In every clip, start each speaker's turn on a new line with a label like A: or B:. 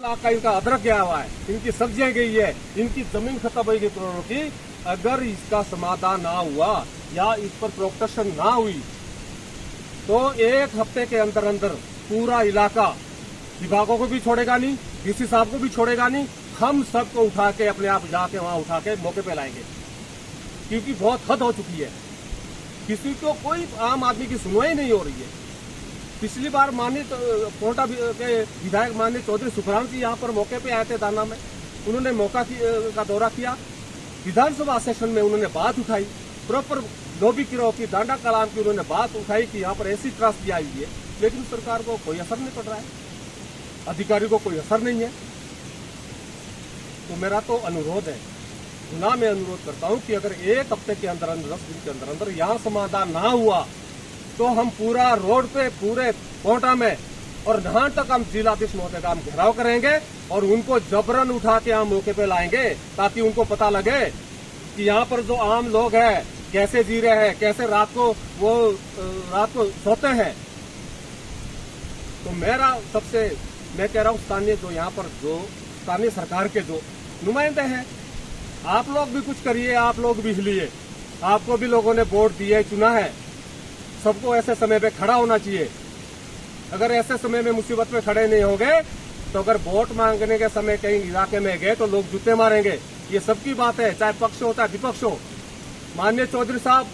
A: लाख का इनका अदरक गया हुआ है, इनकी सब्जियां गई है, इनकी जमीन खत्म हो गई करोड़ों की। अगर इसका समाधान ना हुआ या इस पर प्रोटेक्शन ना हुई तो 1 हफ्ते के अंदर अंदर पूरा इलाका विभागों को भी छोड़ेगा नहीं, डीसी साहब को भी छोड़ेगा नहीं, हम सबको उठा के अपने आप जाके वहां उठा के मौके पे लाएंगे, क्योंकि बहुत हद हो चुकी है। किसी को कोई आम आदमी की सुनवाई नहीं हो रही है। पिछली बार माननीय कोटा के विधायक माननीय चौधरी सुखराम जी यहाँ पर मौके पे आए थे दाना में, उन्होंने मौका का दौरा किया, विधानसभा सेशन में उन्होंने बात उठाई, प्रॉपर लोबी गिरोह की डांडा कलाम की उन्होंने बात उठाई कि यहाँ पर ऐसी त्रासदी आई हुई है, लेकिन सरकार को कोई असर नहीं पड़ रहा है, अधिकारी को कोई असर नहीं है। तो मेरा तो अनुरोध है, पुनः मैं अनुरोध करता हूँ कि अगर 1 हफ्ते के अंदर अंदर 10 दिन के अंदर अंदर यहाँ समाधान ना हुआ तो हम पूरा रोड पे पूरे कोटा में और यहाँ तक हम जिलाधीश महोदय का हम घेराव करेंगे और उनको जबरन उठा के हम मौके पे लाएंगे, ताकि उनको पता लगे कि यहाँ पर जो आम लोग हैं कैसे जी रहे हैं, कैसे रात को सोते हैं। तो मैं कह रहा हूँ स्थानीय जो यहाँ पर जो स्थानीय सरकार के जो नुमाइंदे हैं, आप लोग भी कुछ करिए, आप लोग भी हिलिए, आपको भी लोगों ने वोट दिए, चुना है, सबको ऐसे समय पे खड़ा होना चाहिए। अगर ऐसे समय में मुसीबत में खड़े नहीं होंगे तो अगर वोट मांगने के समय कहीं इलाके में गए तो लोग जूते मारेंगे, ये सबकी बात है, चाहे पक्ष हो चाहे विपक्ष हो। माननीय चौधरी साहब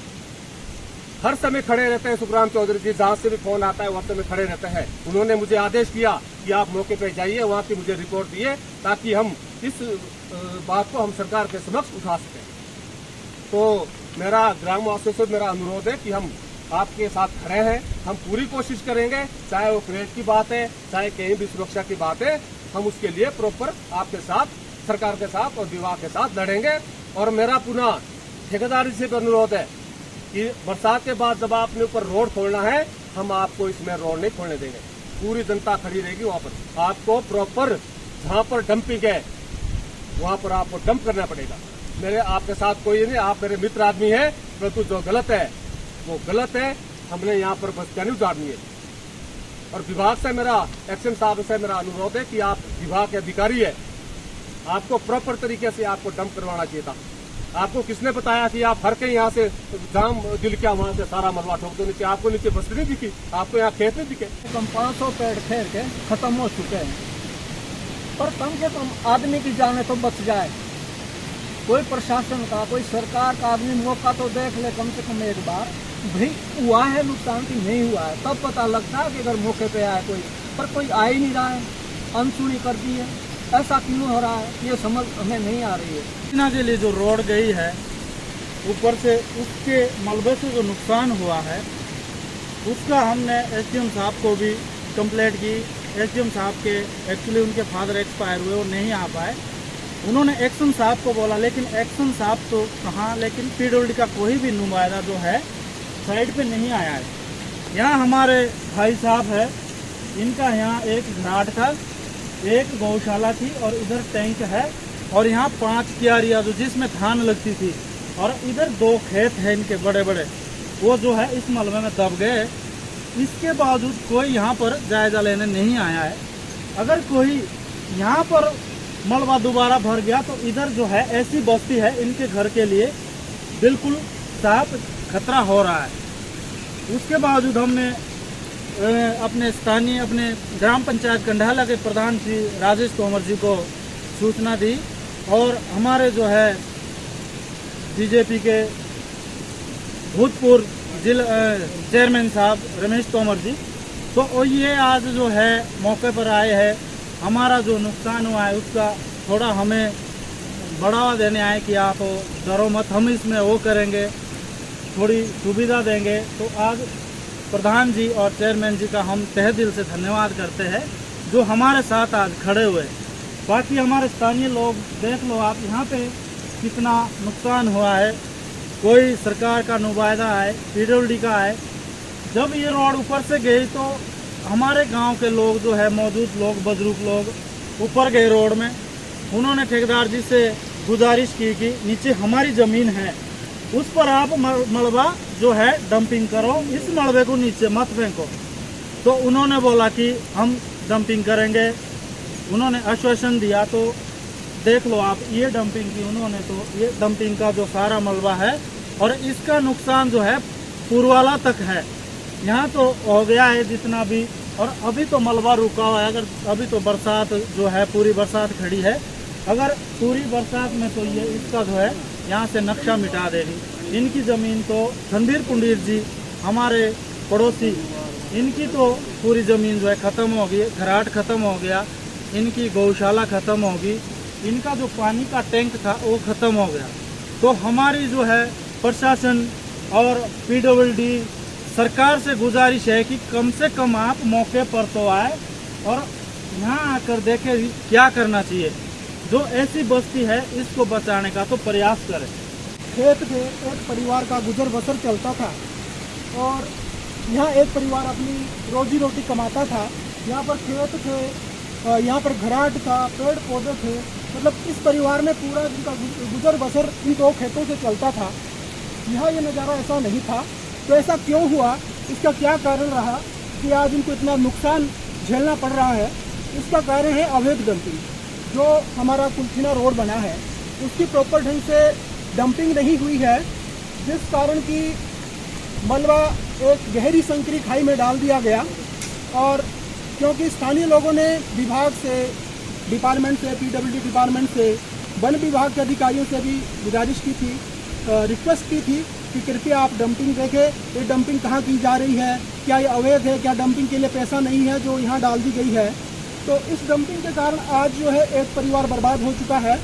A: हर समय खड़े रहते हैं, सुखराम चौधरी जी जहां से भी फोन आता है वहां समय खड़े रहते हैं। उन्होंने मुझे आदेश किया कि आप मौके पे जाइए, वहां की मुझे रिपोर्ट दिए, ताकि हम इस बात को हम सरकार के समक्ष उठा सकें। तो मेरा ग्रामवासियों से मेरा अनुरोध है कि हम आपके साथ खड़े हैं, हम पूरी कोशिश करेंगे, चाहे वो क्रेज की बात है, चाहे कहीं भी सुरक्षा की बात है, हम उसके लिए प्रॉपर आपके साथ, सरकार के साथ और विभाग के साथ लड़ेंगे। और मेरा पुनः ठेकेदारी से भी अनुरोध है कि बरसात के बाद जब आपने ऊपर रोड खोलना है, हम आपको इसमें रोड नहीं खोलने देंगे, पूरी जनता खड़ी रहेगी वहां पर। आपको प्रॉपर जहां पर डंपिंग है वहां पर आपको डंप करना पड़ेगा। मेरे आपके साथ कोई नहीं, आप मेरे मित्र आदमी है, परंतु जो गलत है वो गलत है, हमने यहाँ पर बस क्या नहीं उतारनी है। और विभाग से मेरा एक्शन साहब से मेरा अनुरोध है कि आप विभाग के अधिकारी है, आपको प्रॉपर तरीके से आपको डंप करवाना चाहिए था। आपको किसने बताया कि आप हर कहीं यहाँ से जाम दिल क्या वहां से सारा मलबा ठोक दो नीचे, आपको नीचे बस्ती नहीं दिखी, आपको यहाँ खेत नहीं दिखे।
B: कम 500 पेड़ फेर के खत्म हो चुके हैं, पर कम से कम आदमी की जाने तो बच जाए। कोई प्रशासन का, कोई सरकार का आदमी मौका तो देख ले कम से कम एक बार, भाई हुआ है नुकसान की नहीं हुआ है, तब पता लगता है कि अगर मौके पे आए कोई, पर कोई आ ही नहीं रहा है, अनसुनी कर दी है। ऐसा क्यों हो रहा है ये समझ हमें नहीं आ रही है।
C: इतना के लिए जो रोड गई है ऊपर से, उसके मलबे से जो नुकसान हुआ है उसका हमने एसडीएम साहब को भी कंप्लेंट की। एसडीएम साहब के एक्चुअली उनके फादर एक्सपायर हुए, वो नहीं आ पाए। उन्होंने एक्शन साहब को बोला, लेकिन एक्शन साहब तो कहाँ, लेकिन पीडब्ल्यूडी का कोई भी नुमाइंदा जो है साइड पे नहीं आया है। यहाँ हमारे भाई साहब है, इनका यहाँ एक घाट था, एक गौशाला थी और इधर टैंक है, और यहाँ 5 क्यारियाँ जो जिसमें धान लगती थी, और इधर 2 खेत है इनके बड़े बड़े, वो जो है इस मलबे में दब गए। इसके बावजूद कोई यहाँ पर जायजा लेने नहीं आया है। अगर कोई यहाँ पर मलबा दोबारा भर गया तो इधर जो है ऐसी बस्ती है, इनके घर के लिए बिल्कुल साफ खतरा हो रहा है। उसके बावजूद हमने अपने स्थानीय, अपने ग्राम पंचायत कंडाला के प्रधान श्री राजेश तोमर जी को सूचना दी, और हमारे जो है बीजेपी के भूतपूर्व जिला चेयरमैन साहब रमेश तोमर जी, तो ये आज जो है मौके पर आए हैं। हमारा जो नुकसान हुआ है उसका थोड़ा हमें बढ़ावा देने आए कि आप डरो मत, हम इसमें वो करेंगे, थोड़ी सुविधा देंगे। तो आज प्रधान जी और चेयरमैन जी का हम तहे दिल से धन्यवाद करते हैं, जो हमारे साथ आज खड़े हुए। बाकी हमारे स्थानीय लोग देख लो आप, यहाँ पे कितना नुकसान हुआ है। कोई सरकार का नुमाइंदा है, पीडब्ल्यूडी का है। जब ये रोड ऊपर से गई तो हमारे गांव के लोग जो है, मौजूद लोग, बुजुर्ग लोग ऊपर गए रोड में, उन्होंने ठेकेदार जी से गुजारिश की कि नीचे हमारी ज़मीन है, उस पर आप मलबा जो है डंपिंग करो, इस मलबे को नीचे मत फेंको। तो उन्होंने बोला कि हम डंपिंग करेंगे, उन्होंने आश्वासन दिया। तो देख लो आप, ये डंपिंग की उन्होंने, तो ये डंपिंग का जो सारा मलबा है और इसका नुकसान जो है पुरवाला तक है। यहाँ तो हो गया है जितना भी, और अभी तो मलबा रुका हुआ है। अगर अभी तो बरसात जो है, पूरी बरसात खड़ी है, अगर पूरी बरसात में तो ये इसका जो है यहाँ से नक्शा मिटा देगी। इनकी ज़मीन तो रणधीर पुंडीर जी हमारे पड़ोसी, इनकी तो पूरी ज़मीन जो है ख़त्म हो गई, घराट ख़त्म हो गया, इनकी गौशाला ख़त्म होगी, इनका जो पानी का टैंक था वो ख़त्म हो गया। तो हमारी जो है प्रशासन और PWD सरकार से गुजारिश है कि कम से कम आप मौके पर तो आए और यहाँ आकर देखें क्या करना चाहिए। जो ऐसी बस्ती है इसको बचाने का तो प्रयास करें।
B: खेत में एक परिवार का गुजर बसर चलता था और यहाँ एक परिवार अपनी रोजी रोटी कमाता था। यहाँ पर खेत थे, यहाँ पर घराट था, पेड़ पौधे थे, मतलब इस परिवार में पूरा इनका गुजर बसर इन दो खेतों से चलता था। यहाँ ये नज़ारा ऐसा नहीं था। तो ऐसा क्यों हुआ, इसका क्या कारण रहा कि आज इनको इतना नुकसान झेलना पड़ रहा है? इसका कारण है अवैध डंपिंग। जो हमारा कुल्थीना रोड बना है उसकी प्रॉपर ढंग से डंपिंग नहीं हुई है, जिस कारण की मलबा एक गहरी संकरी खाई में डाल दिया गया। और क्योंकि स्थानीय लोगों ने विभाग से, डिपार्टमेंट से, PWD डिपार्टमेंट से, वन विभाग के अधिकारियों से भी गुजारिश की थी, रिक्वेस्ट की थी कि कृपया आप डंपिंग देखें, ये डंपिंग कहाँ की जा रही है, क्या ये अवैध है, क्या डंपिंग के लिए पैसा नहीं है जो यहाँ डाल दी गई है। तो इस डंपिंग के कारण आज जो है एक परिवार बर्बाद हो चुका है,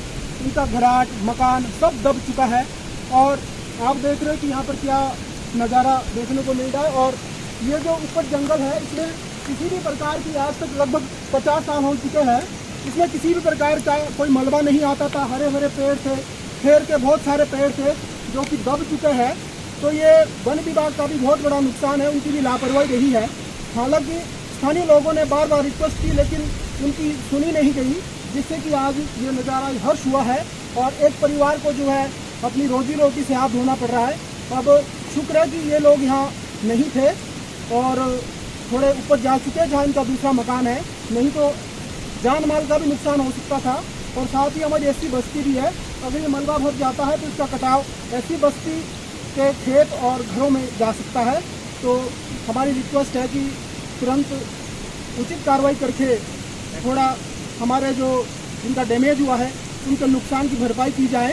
B: इनका घराट मकान सब दब चुका है। और आप देख रहे हो कि यहाँ पर क्या नज़ारा देखने को मिल रहा है। और ये जो ऊपर जंगल है इसमें किसी भी प्रकार की, आज तक लगभग 50 साल हो चुके हैं, इसमें किसी भी प्रकार का कोई मलबा नहीं आता था। हरे भरे पेड़ थे, खेर के बहुत सारे पेड़ थे जो कि दब चुके हैं। तो ये वन विभाग का भी बहुत बड़ा नुकसान है, उनकी भी लापरवाही रही है। हालांकि स्थानीय लोगों ने बार बार रिक्वेस्ट की लेकिन उनकी सुनी नहीं गई, जिससे कि आज ये नज़ारा हर्ष हुआ है और एक परिवार को जो है अपनी रोजी रोटी से हाथ धोना पड़ रहा है। अब शुक्र है कि ये लोग यहाँ नहीं थे और थोड़े ऊपर जा चुके हैं जहाँ इनका दूसरा मकान है, नहीं तो जान माल का भी नुकसान हो सकता था। और साथ ही हमारी ऐसी बस्ती भी है, अगर ये मलबा भर जाता है तो इसका कटाव ऐसी बस्ती के खेत और घरों में जा सकता है। तो हमारी रिक्वेस्ट है कि तुरंत उचित कार्रवाई करके थोड़ा हमारे जो इनका डैमेज हुआ है उनके नुकसान की भरपाई की जाए।